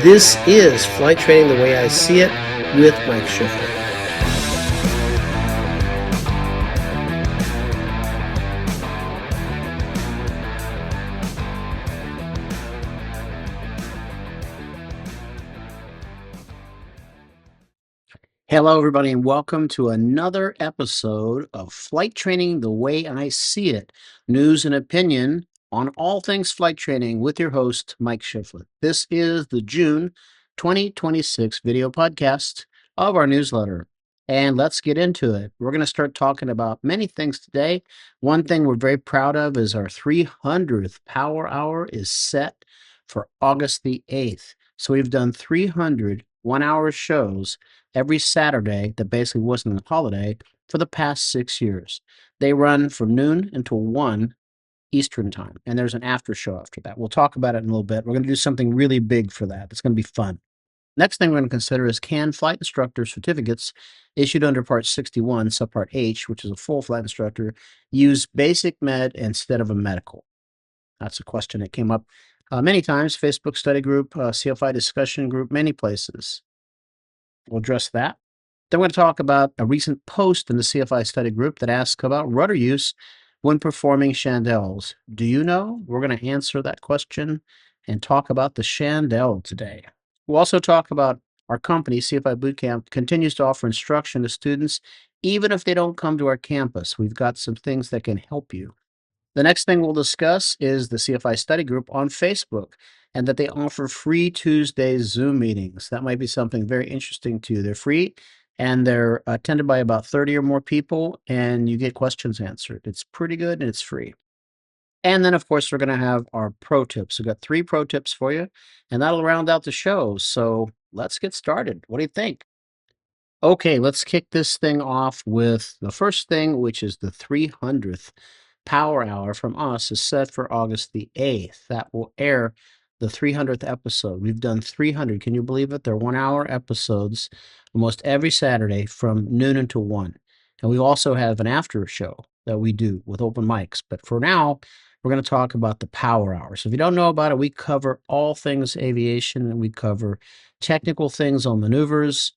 This is Flight Training the Way I See It with Mike Schiffler. Hello, everybody, and welcome to another episode of Flight Training the Way I See It, news and opinion on all things flight training with your host, Mike Schiffler. This is the June 2026 video podcast of our newsletter, and let's get into it. We're going to start talking about many things today. One thing we're very proud of is our 300th Power Hour is set for August the 8th. So we've done 300 one-hour shows every Saturday that basically wasn't a holiday for the past 6 years. They run from noon until 1 Eastern time, and there's an after show after that. We'll talk about it in a little bit. We're going to do something really big for that. It's going to be fun. Next thing we're going to consider is can flight instructor certificates issued under Part 61, Subpart H, which is a full flight instructor, use BasicMed instead of a medical? That's a question that came up many times, Facebook study group, CFI discussion group, many places. We'll address that. Then we're going to talk about a recent post in the CFI study group that asks about rudder use when performing Chandelles. Do you know? We're going to answer that question and talk about the Chandelle today. We'll also talk about our company, CFI Bootcamp, continues to offer instruction to students even if they don't come to our campus. We've got some things that can help you. The next thing we'll discuss is the CFI study group on Facebook and that they offer free Tuesday Zoom meetings. That might be something very interesting to you. They're free and they're attended by about 30 or more people, and you get questions answered. It's pretty good and it's free. And then, of course, we're going to have our pro tips. We've got 3 pro tips for you, and that'll round out the show. So let's get started. What do you think? Okay, let's kick this thing off with the first thing, which is the 300th Power Hour from us is set for August the 8th. That will air the 300th episode. We've done 300. Can you believe it? They're 1-hour episodes almost every Saturday from noon until 1. And we also have an after show that we do with open mics. But for now, we're going to talk about the Power Hour. So if you don't know about it, we cover all things aviation. We cover technical things on maneuvers.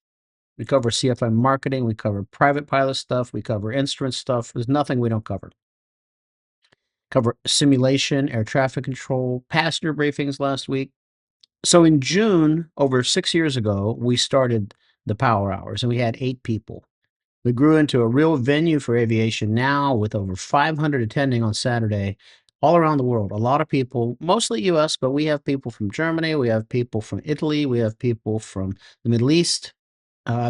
We cover CFI marketing. We cover private pilot stuff. We cover instrument stuff. There's nothing we don't cover. Cover simulation, air traffic control, passenger briefings last week. So in June, over 6 years ago, we started the Power Hours, and we had 8 people. We grew into a real venue for aviation now with over 500 attending on Saturday all around the world. A lot of people, mostly U.S., but we have people from Germany. We have people from Italy. We have people from the Middle East.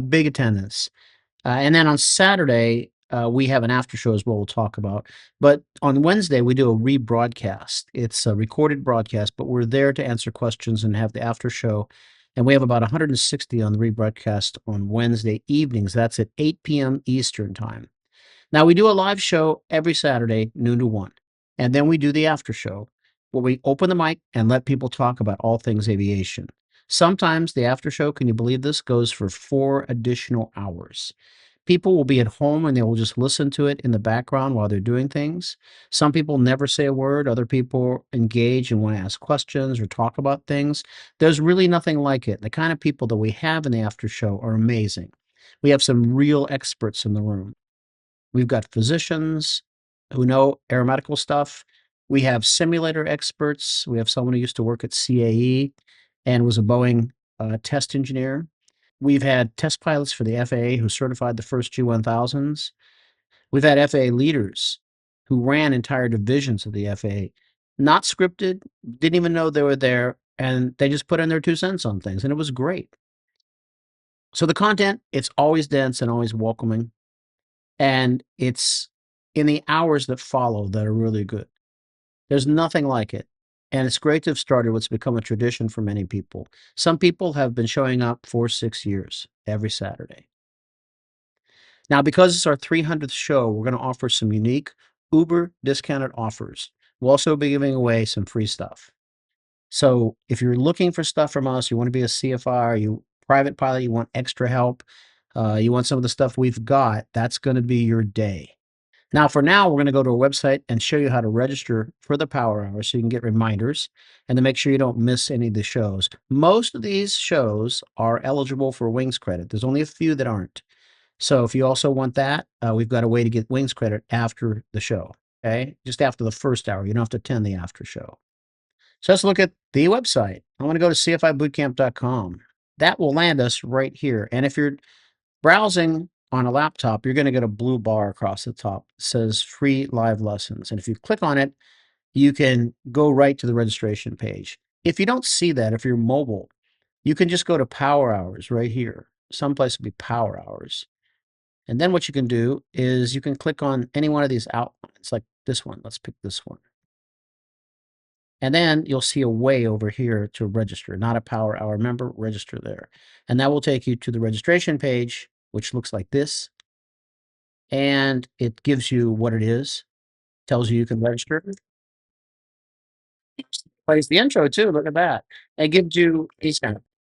Big attendance. And then on Saturday, we have an after show as well we'll talk about. But on Wednesday, we do a rebroadcast. It's a recorded broadcast, but we're there to answer questions and have the after show. And we have about 160 on the rebroadcast on Wednesday evenings. That's at 8 p.m. Eastern time. Now, we do a live show every Saturday, noon to 1. And then we do the after show where we open the mic and let people talk about all things aviation. Sometimes the after show, can you believe this, goes for 4 additional hours. People will be at home and they will just listen to it in the background while they're doing things. Some people never say a word. Other people engage and want to ask questions or talk about things. There's really nothing like it. The kind of people that we have in the after show are amazing. We have some real experts in the room. We've got physicians who know aeromedical stuff. We have simulator experts. We have someone who used to work at CAE and was a Boeing test engineer. We've had test pilots for the FAA who certified the first G1000s. We've had FAA leaders who ran entire divisions of the FAA, not scripted, didn't even know they were there, and they just put in their 2 cents on things, and it was great. So the content, it's always dense and always welcoming, and it's in the hours that follow that are really good. There's nothing like it. And it's great to have started what's become a tradition for many people. Some people have been showing up for 6 years every Saturday. Now, because it's our 300th show, we're going to offer some unique Uber discounted offers. We'll also be giving away some free stuff. So if you're looking for stuff from us, you want to be a CFI, you private pilot, you want extra help, you want some of the stuff we've got, that's going to be your day. Now, for now, we're going to go to a website and show you how to register for the power hour so you can get reminders and to make sure you don't miss any of the shows. Most of these shows are eligible for Wings credit. There's only a few that aren't. So if you also want that, we've got a way to get Wings credit after the show. Okay, just after the first hour. You don't have to attend the after show. So let's look at the website. I want to go to cfibootcamp.com. That will land us right here. And if you're browsing on a laptop, you're going to get a blue bar across the top that says free live lessons. And if you click on it, you can go right to the registration page. If you don't see that, if you're mobile, you can just go to Power Hours right here. Someplace will be Power Hours. And then what you can do is you can click on any one of these outlines, like this one. Let's pick this one. And then you'll see a way over here to register, not a power hour. Remember, register there. And that will take you to the registration page, which looks like this. And it gives you what it is, tells you you can register. Plays the intro too. Look at that. It gives you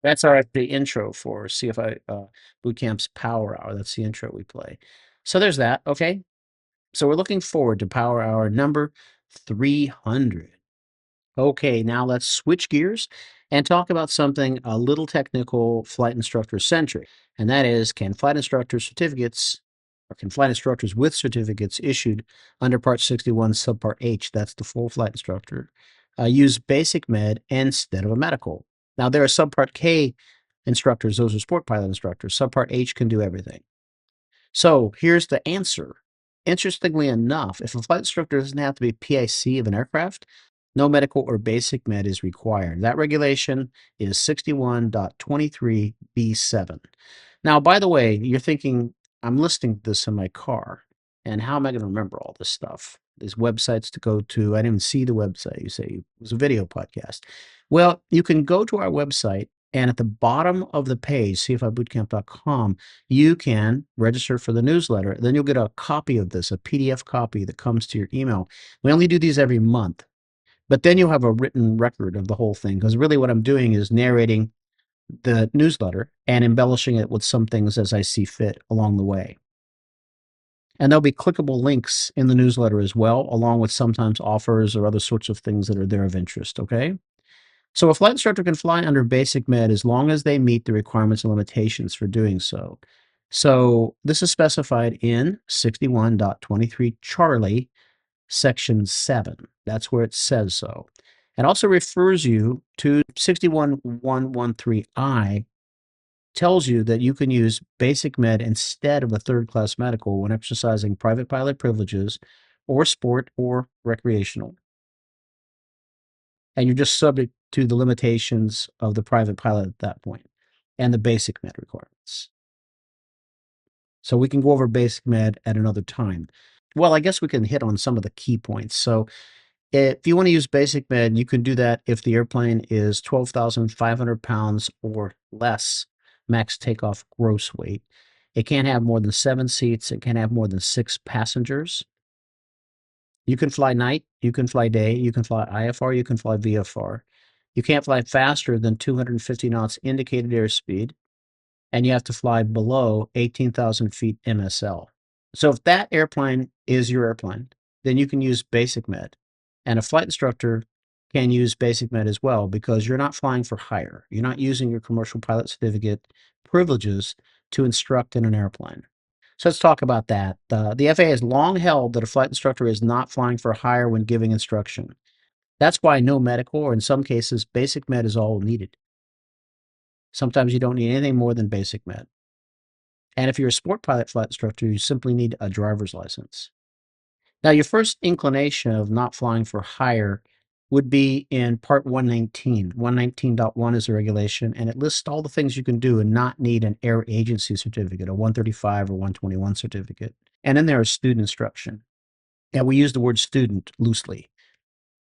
that's the intro for CFI Bootcamp's Power Hour. That's the intro we play. So there's that. Okay. So we're looking forward to Power Hour number 300. Okay, now let's switch gears and talk about something a little technical, flight instructor centric, and that is, can flight instructor certificates or can flight instructors with certificates issued under Part 61, Subpart H, that's the full flight instructor, use basic med instead of a medical? Now, there are Subpart K instructors, those are sport pilot instructors. Subpart H can do everything. So here's the answer. Interestingly enough, if a flight instructor doesn't have to be PIC of an aircraft, no medical or basic med is required. That regulation is 61.23B7. Now, by the way, you're thinking, I'm listening to this in my car, and how am I going to remember all this stuff? These websites to go to. I didn't even see the website. You say it was a video podcast. Well, you can go to our website, and at the bottom of the page, cfibootcamp.com, you can register for the newsletter. Then you'll get a copy of this, a PDF copy that comes to your email. We only do these every month. But then you'll have a written record of the whole thing, because really what I'm doing is narrating the newsletter and embellishing it with some things as I see fit along the way. And there'll be clickable links in the newsletter as well, along with sometimes offers or other sorts of things that are there of interest, okay? So a flight instructor can fly under basic med as long as they meet the requirements and limitations for doing so. So this is specified in 61.23 Charlie, Section 7. That's where it says so. It also refers you to 61113I, tells you that you can use basic med instead of a third class medical when exercising private pilot privileges or sport or recreational. And you're just subject to the limitations of the private pilot at that point and the basic med requirements. So we can go over basic med at another time. Well, I guess we can hit on some of the key points. So if you want to use basic med, you can do that if the airplane is 12,500 pounds or less max takeoff gross weight. It can't have more than 7 seats. It can't have more than 6 passengers. You can fly night, you can fly day, you can fly IFR, you can fly VFR. You can't fly faster than 250 knots indicated airspeed, and you have to fly below 18,000 feet MSL. So if that airplane is your airplane, then you can use basic med. And a flight instructor can use basic med as well, because you're not flying for hire. You're not using your commercial pilot certificate privileges to instruct in an airplane. So let's talk about that. The FAA has long held that a flight instructor is not flying for hire when giving instruction. That's why no medical, or in some cases, basic med is all needed. Sometimes you don't need anything more than basic med. And if you're a sport pilot flight instructor, you simply need a driver's license. Now, your first inclination of not flying for hire would be in Part 119. 119.1 is a regulation, and it lists all the things you can do and not need an air agency certificate, a 135 or 121 certificate. And then there is student instruction. And we use the word student loosely.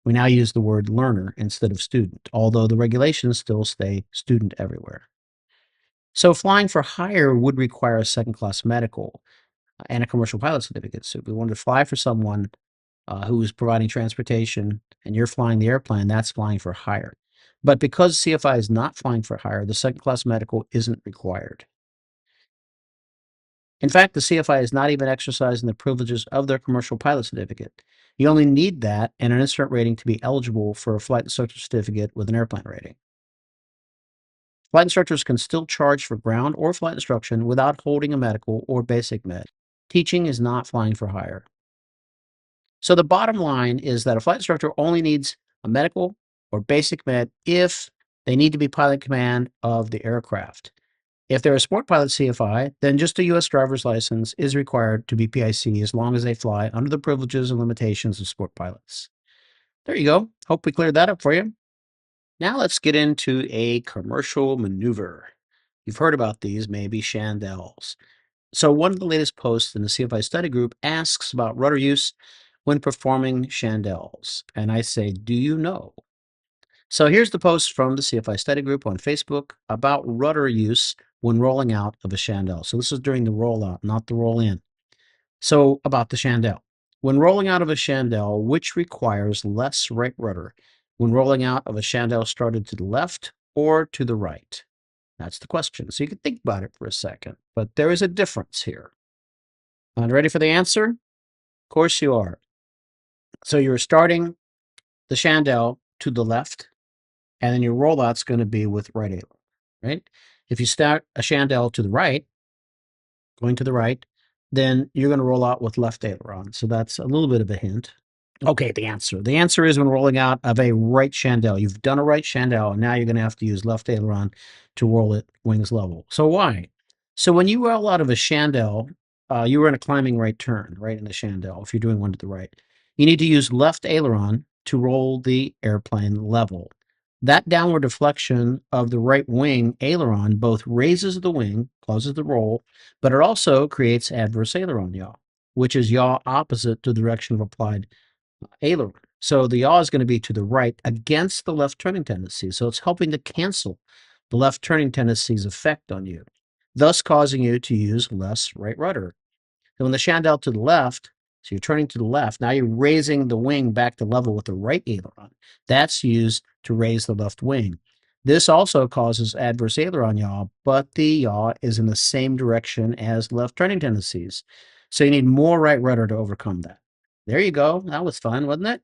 We now use the word learner instead of student, although the regulations still say student everywhere. So flying for hire would require a second-class medical and a commercial pilot certificate. So if we wanted to fly for someone who is providing transportation and you're flying the airplane, that's flying for hire. But because CFI is not flying for hire, the second-class medical isn't required. In fact, the CFI is not even exercising the privileges of their commercial pilot certificate. You only need that and an instrument rating to be eligible for a flight instructor certificate with an airplane rating. Flight instructors can still charge for ground or flight instruction without holding a medical or basic med. Teaching is not flying for hire. So the bottom line is that a flight instructor only needs a medical or basic med if they need to be pilot command of the aircraft. If they're a sport pilot CFI, then just a U.S. driver's license is required to be PIC as long as they fly under the privileges and limitations of sport pilots. There you go. Hope we cleared that up for you. Now let's get into a commercial maneuver. You've heard about these, maybe Chandelles. So one of the latest posts in the CFI study group asks about rudder use when performing Chandelles. And I say, do you know? So here's the post from the CFI study group on Facebook about rudder use when rolling out of a Chandelle. So this is during the rollout, not the roll in. So about the Chandelle. When rolling out of a Chandelle, which requires less right rudder? When rolling out of a Chandelle started to the left or to the right? That's the question. So you can think about it for a second, but there is a difference here. Ready for the answer? Of course you are. So you're starting the Chandelle to the left, and then your rollout's going to be with right aileron, right? If you start a Chandelle to the right, going to the right, then you're going to roll out with left aileron. So that's a little bit of a hint. Okay, the answer. The answer is when rolling out of a right Chandelle. You've done a right Chandelle, and now you're going to have to use left aileron to roll it wings level. So why? So when you roll out of a Chandelle, you were in a climbing right turn, right in the Chandelle, if you're doing one to the right. You need to use left aileron to roll the airplane level. That downward deflection of the right wing aileron both raises the wing, causes the roll, but it also creates adverse aileron yaw, which is yaw opposite to the direction of applied aileron. So the yaw is going to be to the right against the left turning tendency. So it's helping to cancel the left turning tendency's effect on you, thus causing you to use less right rudder. And when the Chandelle to the left, so you're turning to the left, now you're raising the wing back to level with the right aileron. That's used to raise the left wing. This also causes adverse aileron yaw, but the yaw is in the same direction as left turning tendencies. So you need more right rudder to overcome that. There you go. That was fun, wasn't it?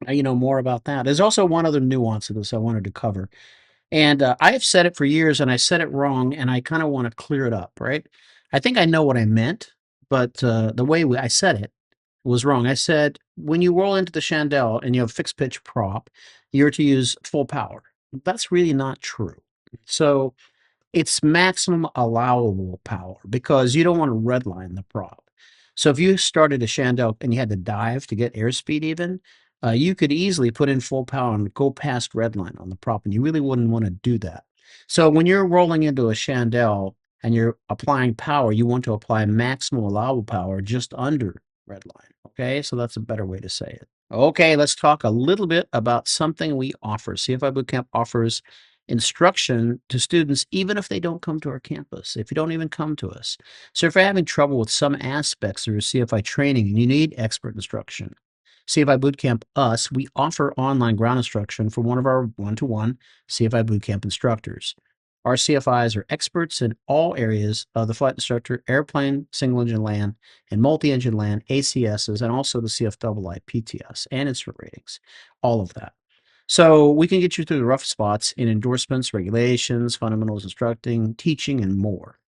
Now you know more about that. There's also one other nuance of this I wanted to cover. And I have said it for years and I said it wrong and I kind of want to clear it up, right? I think I know what I meant, but the way I said it was wrong. I said when you roll into the Chandelle and you have fixed pitch prop, you're to use full power. That's really not true. So it's maximum allowable power because you don't want to redline the prop. So if you started a Chandelle and you had to dive to get airspeed even, you could easily put in full power and go past redline on the prop, and you really wouldn't want to do that. So when you're rolling into a Chandelle and you're applying power, you want to apply maximum allowable power just under redline. Okay, so that's a better way to say it. Okay, let's talk a little bit about something we offer. CFI Bootcamp offers instruction to students even if they don't come to our campus, if you don't even come to us. So if you're having trouble with some aspects of your CFI training and you need expert instruction, CFI Bootcamp Us, we offer online ground instruction from one of our one-to-one CFI Bootcamp instructors. Our CFIs are experts in all areas of the flight instructor, airplane, single engine land, and multi-engine land, ACSs, and also the CFII, PTS, and instrument ratings, all of that. So we can get you through the rough spots in endorsements, regulations, fundamentals instructing, teaching, and more.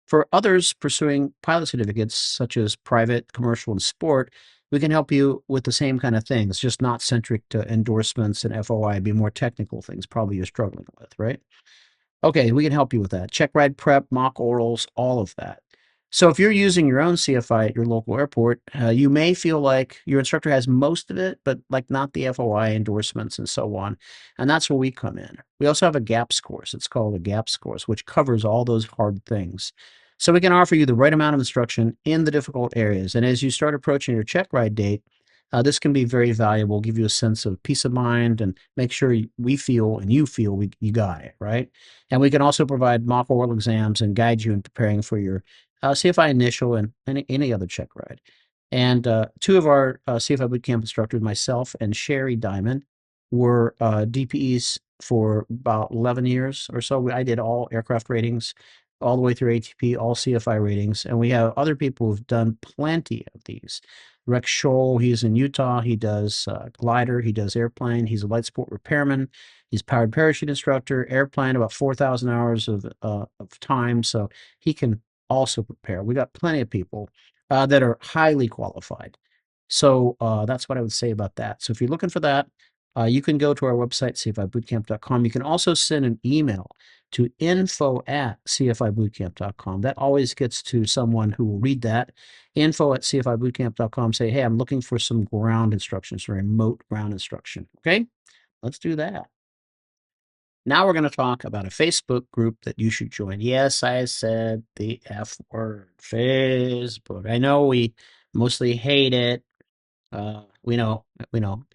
For others pursuing pilot certificates, such as private, commercial, and sport, we can help you with the same kind of things, just not centric to endorsements and FOI, be more technical things probably you're struggling with, right? Okay, we can help you with that. Checkride prep, mock orals, all of that. So if you're using your own CFI at your local airport, you may feel like your instructor has most of it, but like not the FOI endorsements and so on. And that's where we come in. We also have a GAPS course. It's called a GAPS course, which covers all those hard things. So we can offer you the right amount of instruction in the difficult areas. And as you start approaching your checkride date, this can be very valuable, give you a sense of peace of mind and make sure we feel and you feel you got it, right? And we can also provide mock oral exams and guide you in preparing for your CFI initial and any other check ride. And two of our CFI Bootcamp instructors, myself and Sherry Diamond, were DPEs for about 11 years or so. I did all aircraft ratings. all the way through ATP, all CFI ratings. And we have other people who've done plenty of these. Rex Scholl, he's in Utah. He does glider, he does airplane. He's a light sport repairman. He's powered parachute instructor, airplane, about 4,000 hours of time. So he can also prepare. We got plenty of people that are highly qualified. So that's what I would say about that. So if you're looking for that, you can go to our website, cfibootcamp.com. You can also send an email to info@cfibootcamp.com. That always gets to someone who will read that. Info@cfibootcamp.com. Say, hey, I'm looking for some ground instruction, some remote ground instruction. Okay, let's do that. Now we're going to talk about a Facebook group that you should join. Yes, I said the F word, Facebook. I know we mostly hate it. We know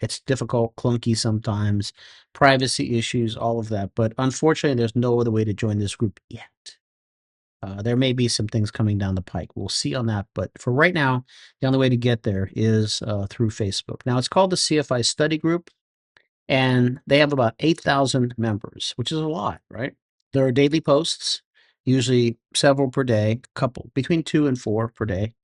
it's difficult, clunky sometimes, privacy issues, all of that. But unfortunately, there's no other way to join this group yet. There may be some things coming down the pike. We'll see on that. But for right now, the only way to get there is through Facebook. Now, it's called the CFI Study Group, and they have about 8,000 members, which is a lot, right? There are daily posts, usually several per day, couple between 2 and 4 per day.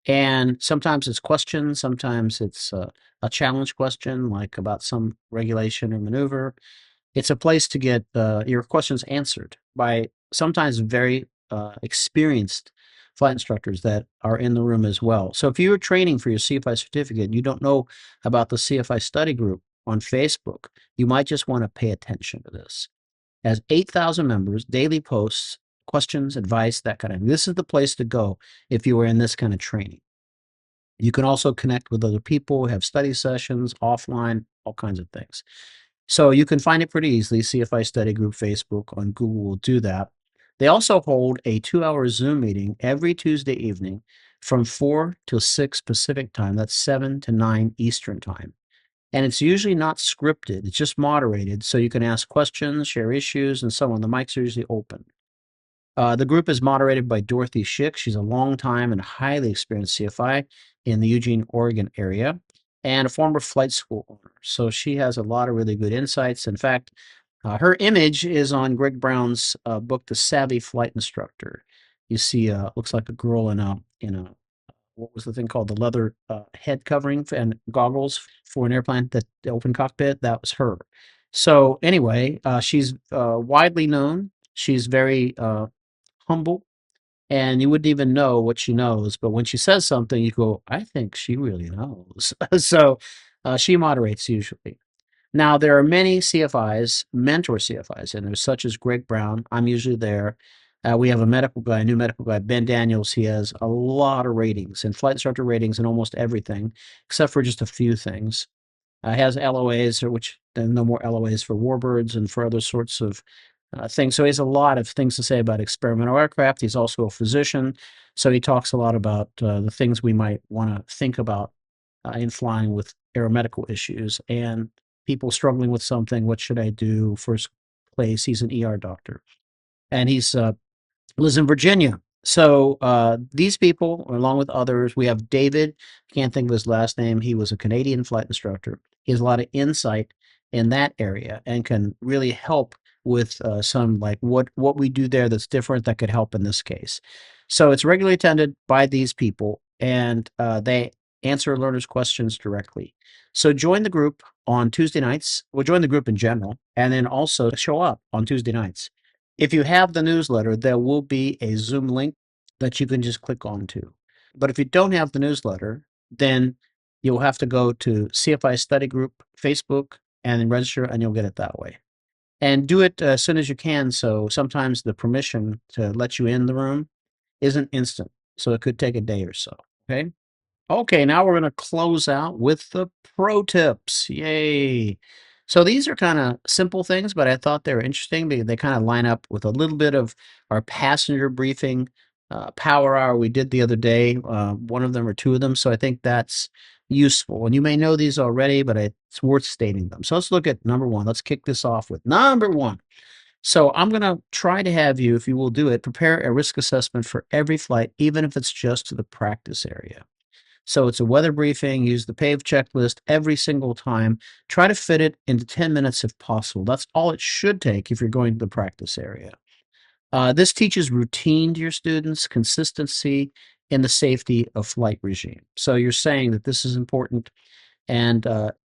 And sometimes it's questions, sometimes it's a challenge question, like about some regulation or maneuver. It's a place to get your questions answered by sometimes very experienced flight instructors that are in the room as well. So if you're training for your CFI certificate and you don't know about the CFI study group on Facebook, you might just want to pay attention to this. It has 8,000 members, daily posts, questions, advice, that kind of thing. This is the place to go if you are in this kind of training. You can also connect with other people, have study sessions offline, all kinds of things. So you can find it pretty easily. CFI Study Group Facebook on Google will do that. They also hold a 2-hour Zoom meeting every Tuesday evening from 4 till 6 Pacific time. That's 7 to 9 Eastern time. And it's usually not scripted, it's just moderated. So you can ask questions, share issues, and so on. The mics are usually open. The group is moderated by Dorothy Schick. She's a long-time and highly experienced CFI in the Eugene, Oregon area, and a former flight school owner. So she has a lot of really good insights. In fact, her image is on Greg Brown's book, The Savvy Flight Instructor. You see, looks like a girl in a what was the thing called, the leather head covering and goggles for an airplane, that the open cockpit. That was her. So anyway, she's widely known. She's very humble, and you wouldn't even know what she knows. But when she says something, you go, I think she really knows. So she moderates usually. Now, there are many CFIs, mentor CFIs, and there's such as Greg Brown. I'm usually there. We have a medical guy, a new medical guy, Ben Daniels. He has a lot of ratings and flight instructor ratings in almost everything, except for just a few things. Has LOAs, which no more LOAs for warbirds and for other sorts of things. So he has a lot of things to say about experimental aircraft. He's also a physician, so he talks a lot about the things we might want to think about in flying with aeromedical issues and people struggling with something. What should I do? First place, he's an ER doctor, and he's lives in Virginia. So these people, along with others, we have David. Can't think of his last name. He was a Canadian flight instructor. He has a lot of insight in that area and can really help with some like what we do there that's different that could help in this case. So it's regularly attended by these people, and they answer learners' questions directly. So join the group on Tuesday nights. Well, join the group in general, and then also show up on Tuesday nights. If you have the newsletter, there will be a Zoom link that you can just click onto. But if you don't have the newsletter, then you'll have to go to CFI Study Group Facebook and then register, and you'll get it that way. And do it as soon as you can. So sometimes the permission to let you in the room isn't instant. So it could take a day or so. Okay. Okay, now we're going to close out with the pro tips. Yay. So these are kind of simple things, but I thought they were interesting. They kind of line up with a little bit of our passenger briefing power hour we did the other day, one of them or two of them. So I think that's useful. And you may know these already, but it's worth stating them. So let's look at number one. Let's kick this off with number one. So I'm going to try to have you, if you will do it, prepare a risk assessment for every flight, even if it's just to the practice area. So it's a weather briefing. Use the PAVE checklist every single time. Try to fit it into 10 minutes if possible. That's all it should take if you're going to the practice area. This teaches routine to your students, consistency, and the safety of flight regime. So you're saying that this is important, and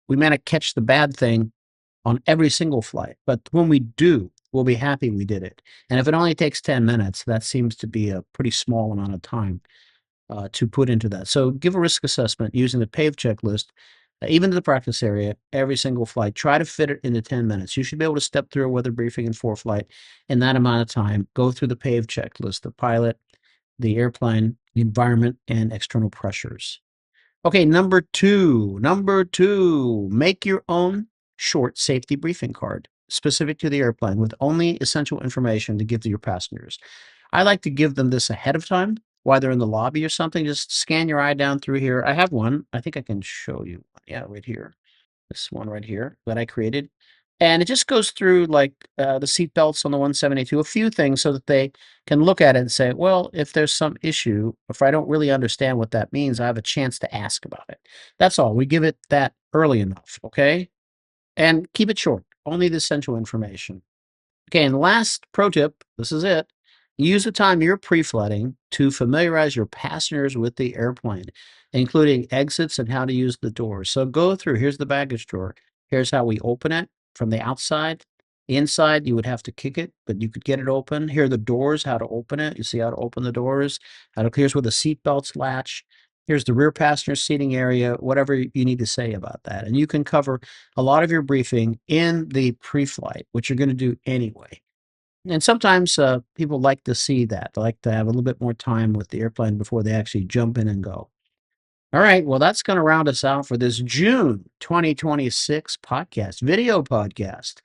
we may not catch the bad thing on every single flight, but when we do, we'll be happy we did it. And if it only takes 10 minutes, that seems to be a pretty small amount of time to put into that. So give a risk assessment using the PAVE checklist, even to the practice area, every single flight. Try to fit it into 10 minutes. You should be able to step through a weather briefing and flight in that amount of time. Go through the PAVE checklist, the pilot, the airplane, the environment, and external pressures. Okay, number two, make your own short safety briefing card specific to the airplane with only essential information to give to your passengers. I like to give them this ahead of time while they're in the lobby or something. Just scan your eye down through here. I have one. I think I can show you. Yeah, right here. This one right here that I created. And it just goes through like the seat belts on the 172, a few things so that they can look at it and say, well, if there's some issue, if I don't really understand what that means, I have a chance to ask about it. That's all. We give it that early enough, okay? And keep it short, only the essential information. Okay, and last pro tip, this is it. Use the time you're pre-flighting to familiarize your passengers with the airplane, including exits and how to use the doors. So go through, here's the baggage drawer. Here's how we open it from the outside. Inside, you would have to kick it, but you could get it open. Here are the doors, how to open it. You see how to open the doors. Here's where the seat belts latch. Here's the rear passenger seating area, whatever you need to say about that. And you can cover a lot of your briefing in the pre-flight, which you're going to do anyway. And sometimes people like to see that. They like to have a little bit more time with the airplane before they actually jump in and go. All right, well, that's going to round us out for this June 2026 podcast, video podcast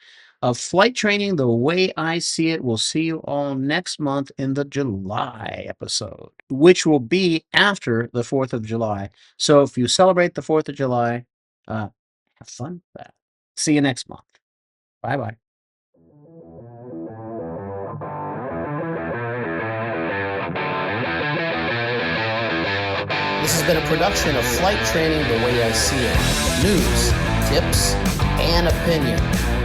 of flight training the way I see it. We'll see you all next month in the July episode, which will be after the 4th of July. So if you celebrate the 4th of July, have fun with that. See you next month. Bye-bye. This has been a production of Flight Training the Way I See It. News, tips, and opinion.